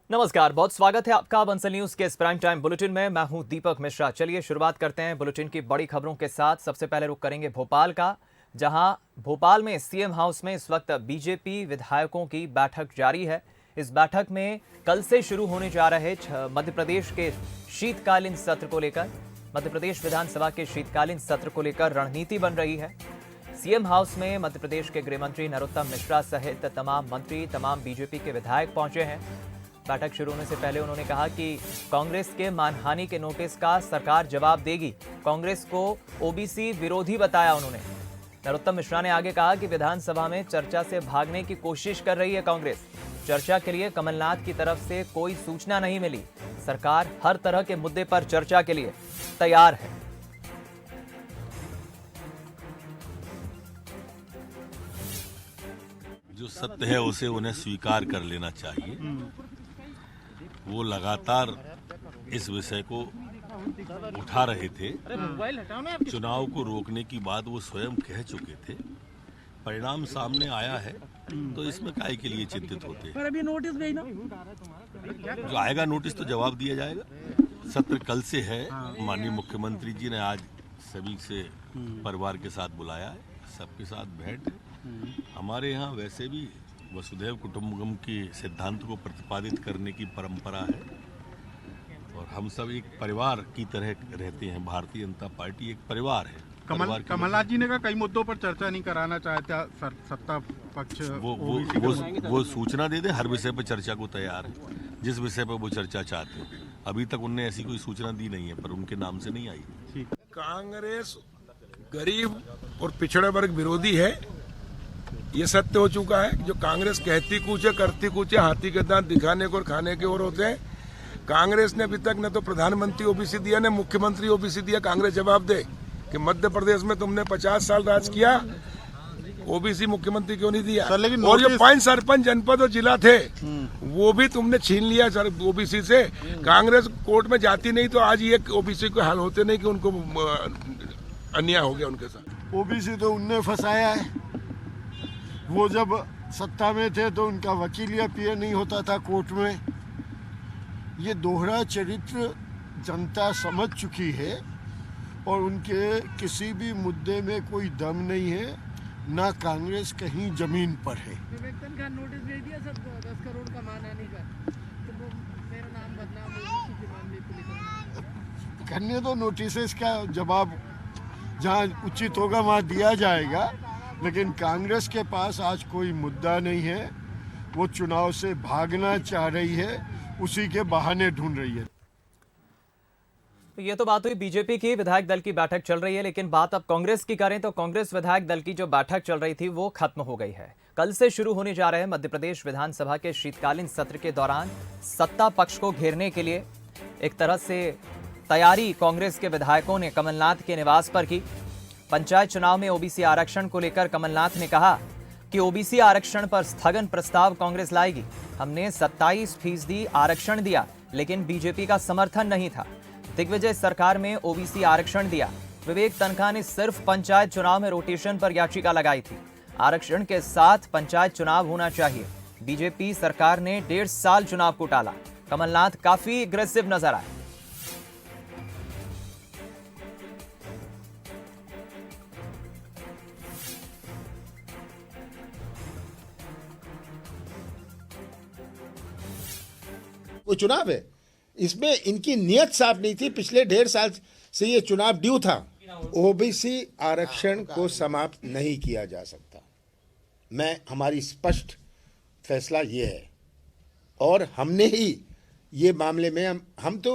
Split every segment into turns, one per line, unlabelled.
नमस्कार, बहुत स्वागत है आपका बंसल न्यूज के इस प्राइम टाइम बुलेटिन में। मैं हूं दीपक मिश्रा। चलिए शुरुआत करते हैं बुलेटिन की बड़ी खबरों के साथ। सबसे पहले रुख करेंगे भोपाल का, जहां भोपाल में सीएम हाउस में इस वक्त बीजेपी विधायकों की बैठक जारी है। इस बैठक में कल से शुरू होने जा रहे मध्य प्रदेश के शीतकालीन सत्र को लेकर, मध्य प्रदेश विधानसभा के शीतकालीन सत्र को लेकर रणनीति बन रही है। सीएम हाउस में मध्य प्रदेश के गृह मंत्री नरोत्तम मिश्रा सहित तमाम मंत्री, तमाम बीजेपी के विधायक पहुंचे हैं। बैठक शुरू होने से पहले उन्होंने कहा कि कांग्रेस के मानहानि के नोटिस का सरकार जवाब देगी। कांग्रेस को ओबीसी विरोधी बताया उन्होंने। नरोत्तम मिश्रा ने आगे कहा कि विधानसभा में चर्चा से भागने की कोशिश कर रही है कांग्रेस। चर्चा के लिए कमलनाथ की तरफ से कोई सूचना नहीं मिली। सरकार हर तरह के मुद्दे पर चर्चा के लिए तैयार है।
जो सत्य है उसे उन्हें स्वीकार कर लेना चाहिए। वो लगातार इस विषय को उठा रहे थे। चुनाव को रोकने की बात वो स्वयं कह चुके थे। परिणाम सामने आया है तो इसमें काहे के लिए चिंतित होते हैं।
पर अभी नोटिस गई ना,
जो आएगा नोटिस तो जवाब दिया जाएगा। सत्र कल से है। माननीय मुख्यमंत्री जी ने आज सभी से परिवार के साथ बुलाया है, सबके साथ भेंट है। हमारे यहाँ वैसे भी वसुधैव कुटुंबकम के सिद्धांत को प्रतिपादित करने की परंपरा है और हम सब एक परिवार की तरह रहते हैं। भारतीय जनता पार्टी एक परिवार है।
कमलनाथ जी ने कहा कई मुद्दों पर चर्चा नहीं कराना चाहता सत्ता पक्ष।
वो सूचना दे दे, हर विषय पर चर्चा को तैयार है। जिस विषय पर वो चर्चा चाहते हैं, अभी तक उनने ऐसी कोई सूचना दी नहीं है, पर उनके नाम से नहीं आई।
कांग्रेस गरीब और पिछड़े वर्ग विरोधी है, ये सत्य हो चुका है। जो कांग्रेस कहती कुछ है, करती कुछ है, हाथी के दांत दिखाने को और खाने के और होते हैं। कांग्रेस ने अभी तक न तो प्रधानमंत्री ओबीसी दिया, न मुख्यमंत्री ओबीसी दिया। कांग्रेस जवाब दे कि मध्य प्रदेश में तुमने 50 साल राज किया, ओबीसी मुख्यमंत्री क्यों नहीं दिया? और जो 5 सरपंच जनपद और जिला थे वो भी तुमने छीन लिया सर ओबीसी से। कांग्रेस कोर्ट में जाती नहीं तो आज ये ओबीसी को हाल होते नहीं कि उनको अन्याय हो गया उनके साथ।
ओबीसी तो उनने फंसाया है। वो जब सत्ता में थे तो उनका वकील या पीए नहीं होता था कोर्ट में। ये दोहरा चरित्र जनता समझ चुकी है और उनके किसी भी मुद्दे में कोई दम नहीं है, ना कांग्रेस कहीं जमीन पर है।
नोटिस भेज दिया सबको 10 करोड़ का मानहानि का, तो वो मेरा नाम बदनाम ओबीसी के मामले को लेकर
करने दो। नोटिस का जवाब जहाँ उचित होगा वहाँ दिया जाएगा, लेकिन कांग्रेस के पास आज कोई मुद्दा नहीं है। वो चुनाव से भागना चाह रही है, उसी के बहाने ढूंढ रही है।
तो ये तो बात हुई बीजेपी की विधायक दल की बैठक चल रही है, लेकिन बात अब कांग्रेस की करें तो कांग्रेस विधायक दल की जो बैठक चल रही थी वो खत्म हो गई है। कल से शुरू होने जा रहे मध्य प्रदेश विधानसभा के शीतकालीन सत्र के दौरान सत्ता पक्ष को घेरने के लिए एक तरह से तैयारी कांग्रेस के विधायकों ने कमलनाथ के निवास पर की। पंचायत चुनाव में ओबीसी आरक्षण को लेकर कमलनाथ ने कहा कि ओबीसी आरक्षण पर स्थगन प्रस्ताव कांग्रेस लाएगी। हमने 27% आरक्षण दिया, लेकिन बीजेपी का समर्थन नहीं था। दिग्विजय सरकार में ओबीसी आरक्षण दिया। विवेक तनखा ने सिर्फ पंचायत चुनाव में रोटेशन पर याचिका लगाई थी। आरक्षण के साथ पंचायत चुनाव होना चाहिए। बीजेपी सरकार ने 1.5 साल चुनाव को टाला। कमलनाथ काफी एग्रेसिव नजर आए।
वो चुनाव है, इसमें इनकी नियत साफ नहीं थी। पिछले 1.5 साल से ये चुनाव ड्यू था। ओबीसी आरक्षण को समाप्त नहीं किया जा सकता। हमारी स्पष्ट फैसला ये है और हमने ही ये मामले में हम तो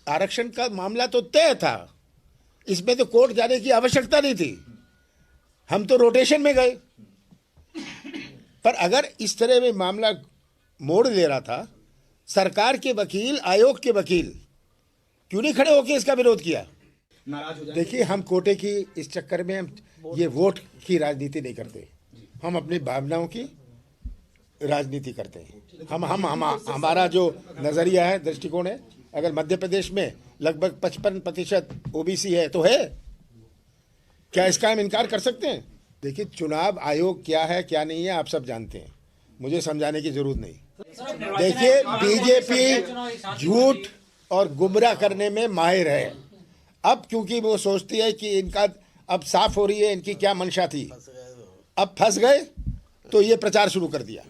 आरक्षण का मामला तो तय था, इसमें तो कोर्ट जाने की आवश्यकता नहीं थी। हम तो रोटेशन में गए। पर अगर इस तरह में मामला मोड़ ले रहा था, सरकार के वकील, आयोग के वकील क्यों नहीं खड़े होकर इसका विरोध किया? देखिए, हम कोटे की इस चक्कर में हम ये वोट की राजनीति नहीं करते। हम अपनी भावनाओं की राजनीति करते हैं। हमारा जो नजरिया है, दृष्टिकोण है, अगर मध्य प्रदेश में लगभग 55% ओबीसी है तो है, क्या इसका हम इनकार कर सकते हैं? देखिए, चुनाव आयोग क्या है क्या नहीं है आप सब जानते हैं, मुझे समझाने की जरूरत नहीं। देखिए, बीजेपी झूठ और गुमराह करने में माहिर है। अब क्योंकि वो सोचती है कि इनका अब साफ हो रही है इनकी क्या मंशा थी, अब फंस गए तो ये प्रचार शुरू कर दिया।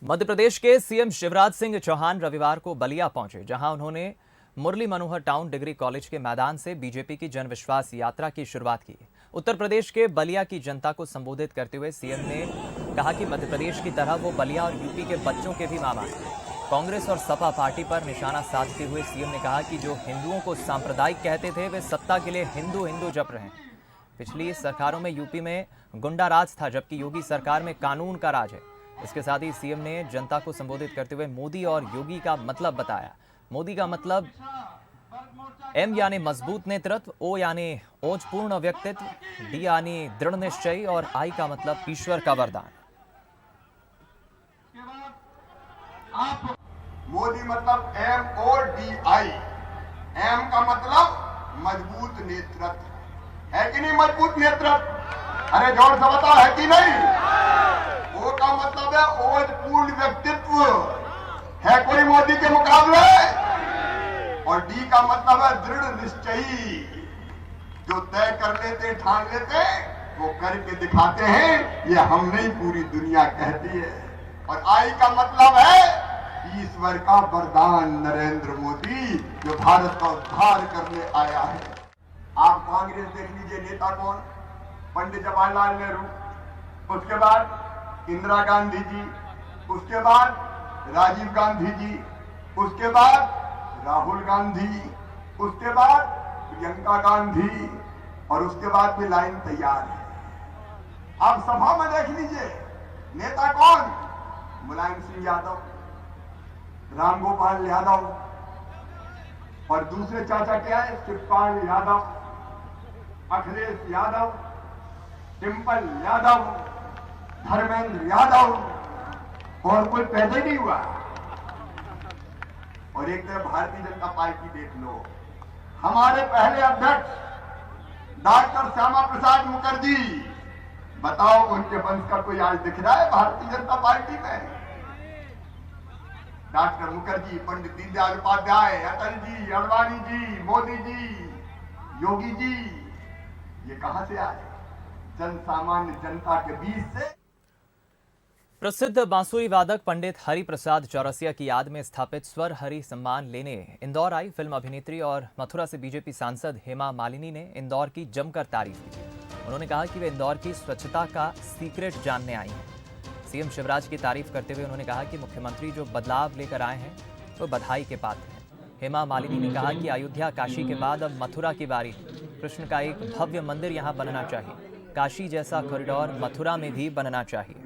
मध्य प्रदेश के सीएम शिवराज सिंह चौहान रविवार को बलिया पहुंचे, जहां उन्होंने Murli Manohar town degree college के मैदान से बीजेपी की जन विश्वास यात्रा की शुरुआत की। उत्तर प्रदेश के बलिया की जनता को संबोधित करते हुए सीएम ने कहा कि मध्य प्रदेश की तरह वो बलिया और यूपी के बच्चों के भी मामा हैं। कांग्रेस और सपा पार्टी पर निशाना साधते हुए सीएम ने कहा कि जो हिंदुओं को सांप्रदायिक कहते थे वे सत्ता के लिए हिंदू हिंदू जप रहे हैं। पिछली सरकारों में यूपी में गुंडा राज था, जबकि योगी सरकार में कानून का राज है। इसके साथ ही सीएम ने जनता को संबोधित करते हुए मोदी और योगी का मतलब बताया। मोदी का मतलब एम यानी मजबूत नेतृत्व, ओ यानी ओजपूर्ण व्यक्तित्व, डी यानी दृढ़ निश्चय और आई का मतलब ईश्वर का वरदान।
मोदी मतलब MODI, एम का मतलब मजबूत नेतृत्व है कि नहीं? मजबूत नेतृत्व, अरे जोर से बताओ, है कि नहीं? ओ का मतलब है ओजपूर्ण व्यक्तित्व, है कोई मोदी के मुकाबले? और डी का मतलब है दृढ़ निश्चयी, जो तय कर लेते ठान लेते वो करके दिखाते हैं, ये हम नहीं पूरी दुनिया कहती है। और आई का मतलब है ईश्वर का वरदान, नरेंद्र मोदी जो भारत का उद्धार करने आया है। आप कांग्रेस देख लीजिए, नेता कौन? पंडित जवाहरलाल नेहरू, उसके बाद इंदिरा गांधी जी, उसके बाद राजीव गांधी जी, उसके बाद राहुल गांधी, उसके बाद प्रियंका गांधी, और उसके बाद भी लाइन तैयार है। आप सभा में देख लीजिए, नेता कौन? मुलायम सिंह यादव, राम गोपाल यादव, और दूसरे चाचा क्या है? शिवपाल यादव, अखिलेश यादव, डिम्पल यादव, धर्मेंद्र यादव, और कोई पैदा नहीं हुआ। और एक तरफ भारतीय जनता पार्टी देख लो, हमारे पहले अध्यक्ष डॉक्टर श्यामा प्रसाद मुखर्जी, बताओ उनके वंश का कोई आज दिख रहा है भारतीय जनता पार्टी में? डॉक्टर मुखर्जी, पंडित दीनदयाल उपाध्याय, अटल जी, अडवाणी जी, मोदी जी, योगी जी, ये कहां से आए? जन सामान्य जनता के बीच से।
प्रसिद्ध बांसुरी वादक पंडित हरि प्रसाद चौरसिया की याद में स्थापित स्वर हरि सम्मान लेने इंदौर आई फिल्म अभिनेत्री और मथुरा से बीजेपी सांसद हेमा मालिनी ने इंदौर की जमकर तारीफ की। उन्होंने कहा कि वे इंदौर की स्वच्छता का सीक्रेट जानने आई हैं। सीएम शिवराज की तारीफ करते हुए उन्होंने कहा कि मुख्यमंत्री जो बदलाव लेकर आए हैं वो बधाई के पात्र हैं। हेमा मालिनी ने कहा कि अयोध्या काशी के बाद अब मथुरा की बारी है। कृष्ण का एक भव्य मंदिर यहाँ बनना चाहिए। काशी जैसा कॉरिडोर मथुरा में भी बनना चाहिए।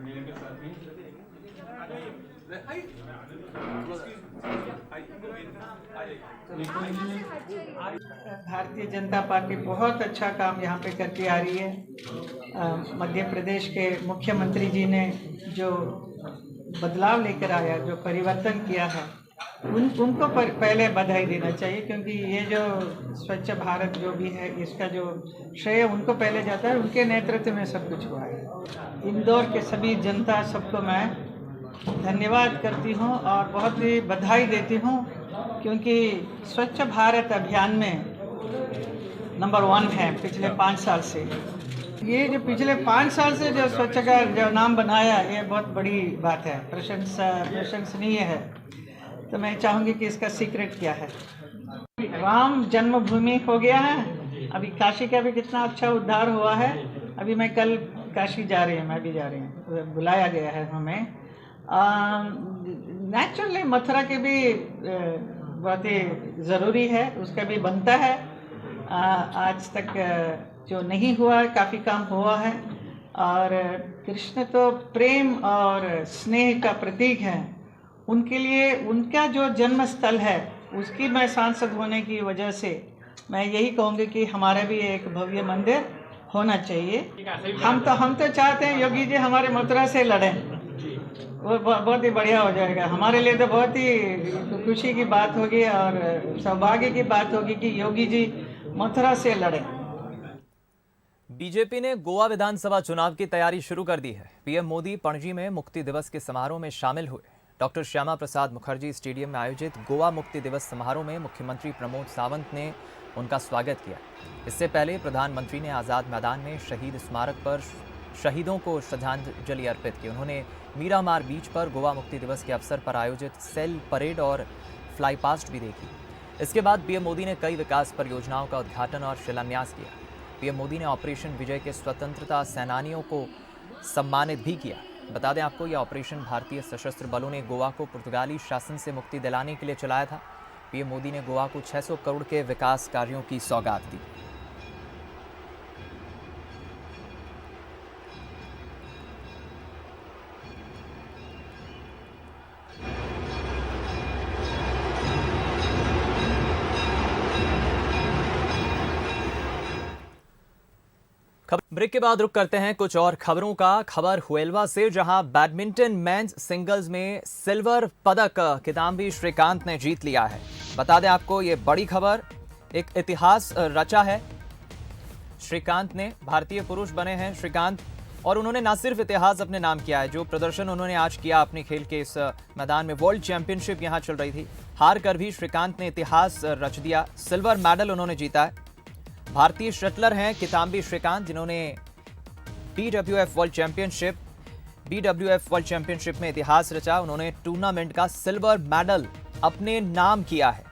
भारतीय जनता पार्टी बहुत अच्छा काम यहाँ पे करके आ रही है। मध्य प्रदेश के मुख्यमंत्री जी ने जो बदलाव लेकर आया, जो परिवर्तन किया है, उनको पहले बधाई देना चाहिए, क्योंकि ये जो स्वच्छ भारत जो भी है इसका जो श्रेय उनको पहले जाता है। उनके नेतृत्व में सब कुछ हुआ है। इंदौर के सभी जनता सबको मैं धन्यवाद करती हूँ और बहुत ही बधाई देती हूँ, क्योंकि स्वच्छ भारत अभियान में नंबर 1 है पिछले 5 साल से। ये जो पिछले 5 साल से जो स्वच्छ का जो नाम बनाया, ये बहुत बड़ी बात है, प्रशंसनीय है। तो मैं चाहूँगी कि इसका सीक्रेट क्या है। राम जन्मभूमि हो गया है, अभी काशी का भी कितना अच्छा उद्धार हुआ है। अभी मैं कल काशी जा रही हूँ, मैं भी जा रही हूँ, बुलाया गया है हमें। नेचुरली मथुरा के भी बहुत ही ज़रूरी है, उसका भी बनता है। आज तक जो नहीं हुआ, काफ़ी काम हुआ है। और कृष्ण तो प्रेम और स्नेह का प्रतीक है। उनके लिए उनका जो जन्म स्थल है, उसकी मैं सांसद होने की वजह से मैं यही कहूँगी कि हमारा भी एक भव्य मंदिर होना चाहिए। हम तो चाहते हैं योगी जी हमारे मथुरा से लड़ें, वो बहुत ही बढ़िया हो जाएगा। हमारे लिए तो बहुत ही खुशी की बात होगी और सौभाग्य की बात होगी कि योगी जी मथुरा से लड़ें।
बीजेपी ने गोवा विधानसभा चुनाव की तैयारी शुरू कर दी है। पीएम मोदी पणजी में मुक्ति दिवस के समारोह में शामिल हुए। डॉक्टर श्यामा प्रसाद मुखर्जी स्टेडियम में आयोजित गोवा मुक्ति दिवस समारोह में मुख्यमंत्री प्रमोद सावंत ने उनका स्वागत किया। इससे पहले प्रधानमंत्री ने आज़ाद मैदान में शहीद स्मारक पर शहीदों को श्रद्धांजलि अर्पित की। उन्होंने मीरामार बीच पर गोवा मुक्ति दिवस के अवसर पर आयोजित सेल परेड और फ्लाई पास्ट भी देखी। इसके बाद पीएम मोदी ने कई विकास परियोजनाओं का उद्घाटन और शिलान्यास किया। पीएम मोदी ने ऑपरेशन विजय के स्वतंत्रता सेनानियों को सम्मानित भी किया। बता दें आपको, यह ऑपरेशन भारतीय सशस्त्र बलों ने गोवा को पुर्तगाली शासन से मुक्ति दिलाने के लिए चलाया था। पीएम मोदी ने गोवा को 600 करोड़ के विकास कार्यों की सौगात दी। ब्रेक के बाद रुक करते हैं कुछ और खबरों का। खबर हुएलवा से, जहां बैडमिंटन मेंस सिंगल्स में सिल्वर पदक किदाम्बी श्रीकांत ने जीत लिया है। बता दें आपको, ये बड़ी खबर, एक इतिहास रचा है। श्रीकांत ने, भारतीय पुरुष बने हैं श्रीकांत, और उन्होंने न सिर्फ इतिहास अपने नाम किया है, जो प्रदर्शन उन्होंने आज किया अपने खेल के इस मैदान में। वर्ल्ड चैंपियनशिप यहां चल रही थी, हार कर भी श्रीकांत ने इतिहास रच दिया। सिल्वर मेडल उन्होंने जीता है। भारतीय शटलर हैं किदाम्बी श्रीकांत, जिन्होंने BWF वर्ल्ड चैंपियनशिप में इतिहास रचा। उन्होंने टूर्नामेंट का सिल्वर मेडल अपने नाम किया है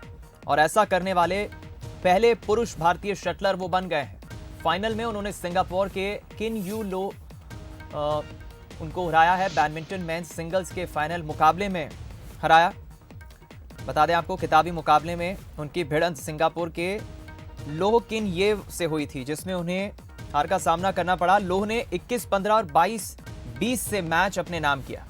और ऐसा करने वाले पहले पुरुष भारतीय शटलर वो बन गए हैं। फाइनल में उन्होंने सिंगापुर के किन यू लो उनको हराया है। बैडमिंटन मेंस सिंगल्स के फाइनल मुकाबले में हराया। बता दें आपको, खिताबी मुकाबले में उनकी भिड़ंत सिंगापुर के लोह किन ये से हुई थी, जिसमें उन्हें हार का सामना करना पड़ा। लोह ने 21-15 और 22-20 से मैच अपने नाम किया।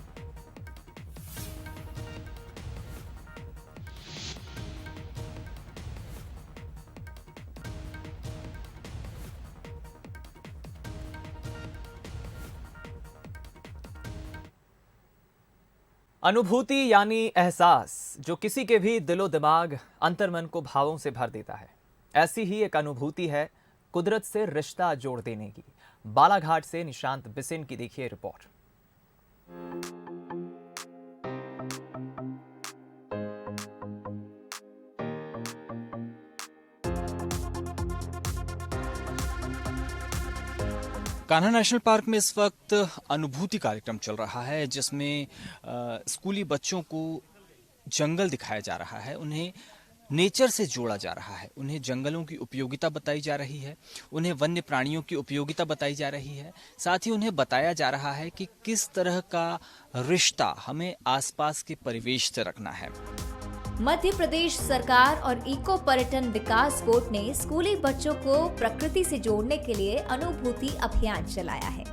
अनुभूति यानी एहसास, जो किसी के भी दिलो दिमाग अंतर्मन को भावों से भर देता है। ऐसी ही एक अनुभूति है कुदरत से रिश्ता जोड़ देने की। बालाघाट से निशांत बिसेन की देखिए रिपोर्ट।
कान्हा नेशनल पार्क में इस वक्त अनुभूति कार्यक्रम चल रहा है, जिसमें स्कूली बच्चों को जंगल दिखाया जा रहा है, उन्हें नेचर से जोड़ा जा रहा है, उन्हें जंगलों की उपयोगिता बताई जा रही है, उन्हें वन्य प्राणियों की उपयोगिता बताई जा रही है। साथ ही उन्हें बताया जा रहा है कि किस तरह का रिश्ता हमें आसपास के परिवेश से रखना है।
मध्य प्रदेश सरकार और इको पर्यटन विकास बोर्ड ने स्कूली बच्चों को प्रकृति से जोड़ने के लिए अनुभूति अभियान चलाया है।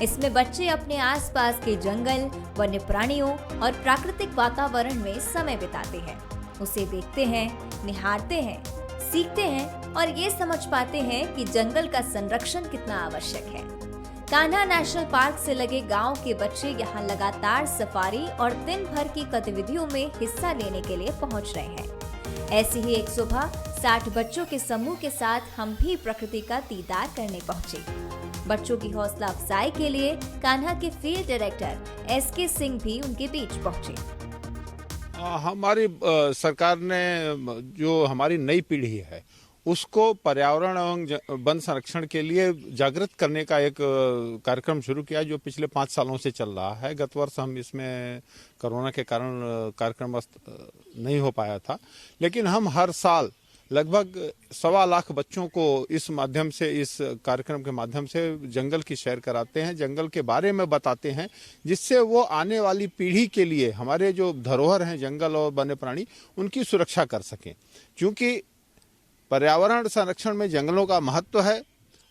इसमें बच्चे अपने आसपास के जंगल, वन्य प्राणियों और प्राकृतिक वातावरण में समय बिताते हैं, उसे देखते हैं, निहारते हैं, सीखते हैं और ये समझ पाते हैं कि जंगल का संरक्षण कितना आवश्यक है। कान्हा नेशनल पार्क से लगे गांव के बच्चे यहाँ लगातार सफारी और दिन भर की गतिविधियों में हिस्सा लेने के लिए पहुँच रहे हैं। ऐसी ही एक सुबह 60 बच्चों के समूह के साथ हम भी प्रकृति का दीदार करने पहुँचे। बच्चों की हौसला अफजाई के लिए कान्हा के फील्ड डायरेक्टर SK सिंह भी उनके बीच पहुँचे।
हमारी सरकार ने जो हमारी नई पीढ़ी है उसको पर्यावरण एवं वन संरक्षण के लिए जागृत करने का एक कार्यक्रम शुरू किया, जो पिछले 5 सालों से चल रहा है। गत वर्ष हम इसमें कोरोना के कारण कार्यक्रम नहीं हो पाया था, लेकिन हम हर साल लगभग 1.25 लाख बच्चों को इस माध्यम से, इस कार्यक्रम के माध्यम से जंगल की सैर कराते हैं, जंगल के बारे में बताते हैं, जिससे वो आने वाली पीढ़ी के लिए हमारे जो धरोहर हैं जंगल और वन्य प्राणी, उनकी सुरक्षा कर सकें। क्योंकि पर्यावरण संरक्षण में जंगलों का महत्व है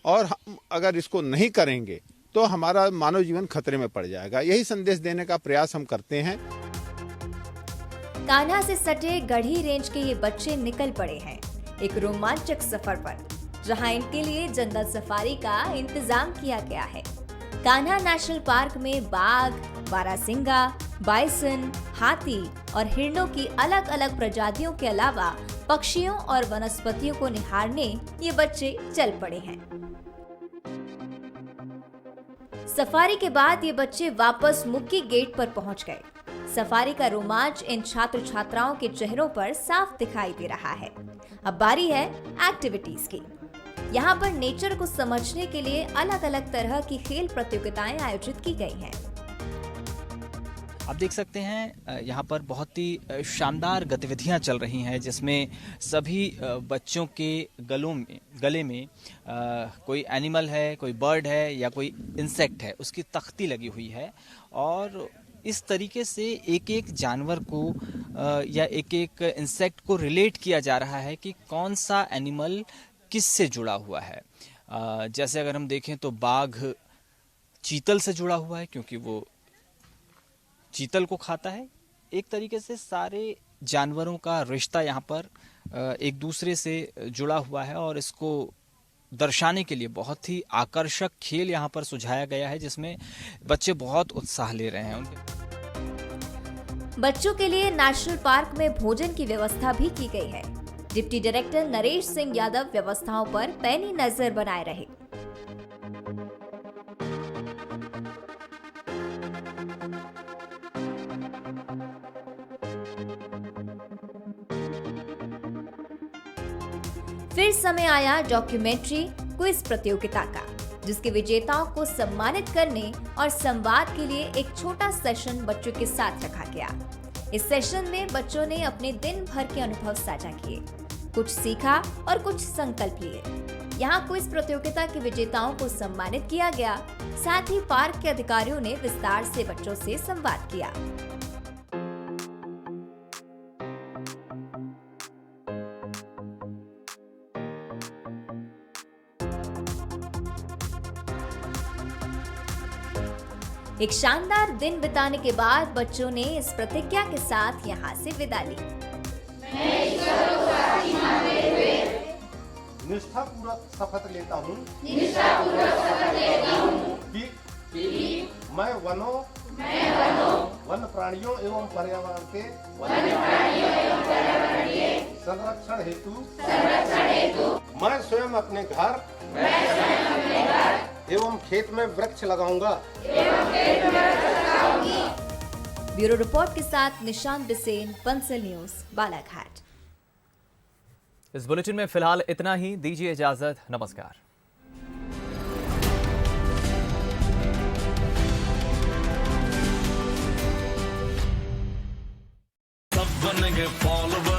और हम अगर इसको नहीं करेंगे तो हमारा मानव जीवन खतरे में पड़ जाएगा। यही संदेश देने का प्रयास हम करते हैं।
कान्हा से सटे गढ़ी रेंज के ये बच्चे निकल पड़े हैं एक रोमांचक सफर पर, जहां इनके लिए जंगल सफारी का इंतजाम किया गया है। कान्हा नेशनल पार्क में बाघ, बारहसिंगा, बाइसन, हाथी और हिरणों की अलग अलग प्रजातियों के अलावा पक्षियों और वनस्पतियों को निहारने ये बच्चे चल पड़े हैं। सफारी के बाद ये बच्चे वापस मुक्की गेट पर पहुंच गए। सफारी का रोमांच इन छात्र छात्राओं के चेहरों पर साफ दिखाई दे रहा है। अब बारी है एक्टिविटीज की। यहाँ पर नेचर को समझने के लिए अलग अलग तरह की खेल प्रतियोगिताएं आयोजित की गई हैं।
आप देख सकते हैं यहाँ पर बहुत ही शानदार गतिविधियाँ चल रही हैं, जिसमें सभी बच्चों के गले में कोई एनिमल है, कोई बर्ड है या कोई इंसेक्ट है, उसकी तख्ती लगी हुई है और इस तरीके से एक एक जानवर को या एक एक इंसेक्ट को रिलेट किया जा रहा है कि कौन सा एनिमल किससे जुड़ा हुआ है। जैसे अगर हम देखें तो बाघ चीतल से जुड़ा हुआ है क्योंकि वो चीतल को खाता है। एक तरीके से सारे जानवरों का रिश्ता यहाँ पर एक दूसरे से जुड़ा हुआ है और इसको दर्शाने के लिए बहुत ही आकर्षक खेल यहाँ पर सुझाया गया है, जिसमें बच्चे बहुत उत्साह ले रहे हैं।
बच्चों के लिए नेशनल पार्क में भोजन की व्यवस्था भी की गई है। डिप्टी डायरेक्टर नरेश सिंह यादव व्यवस्थाओं पर पैनी नजर बनाए रहे। फिर समय आया डॉक्यूमेंट्री क्विज प्रतियोगिता का, जिसके विजेताओं को सम्मानित करने और संवाद के लिए एक छोटा सेशन बच्चों के साथ रखा गया। इस सेशन में बच्चों ने अपने दिन भर के अनुभव साझा किए, कुछ सीखा और कुछ संकल्प लिए। यहाँ क्विज प्रतियोगिता के विजेताओं को सम्मानित किया गया। साथ ही पार्क के अधिकारियों ने विस्तार से बच्चों से संवाद किया। एक शानदार दिन बिताने के बाद बच्चों ने इस प्रतिज्ञा के साथ यहाँ से विदा ली।
निष्ठापूर्वक शपथ लेता हूँ कि मैं वनों, वन प्राणियों एवं पर्यावरण के संरक्षण हेतु मैं स्वयं अपने घर एवं खेत में वृक्ष लगाऊंगा।
ब्यूरो रिपोर्ट के साथ निशांत बिसेन, बंसल न्यूज, बालाघाट।
इस बुलेटिन में फिलहाल इतना ही। दीजिए इजाजत। नमस्कार।
सब बनेंगे फॉलोवर।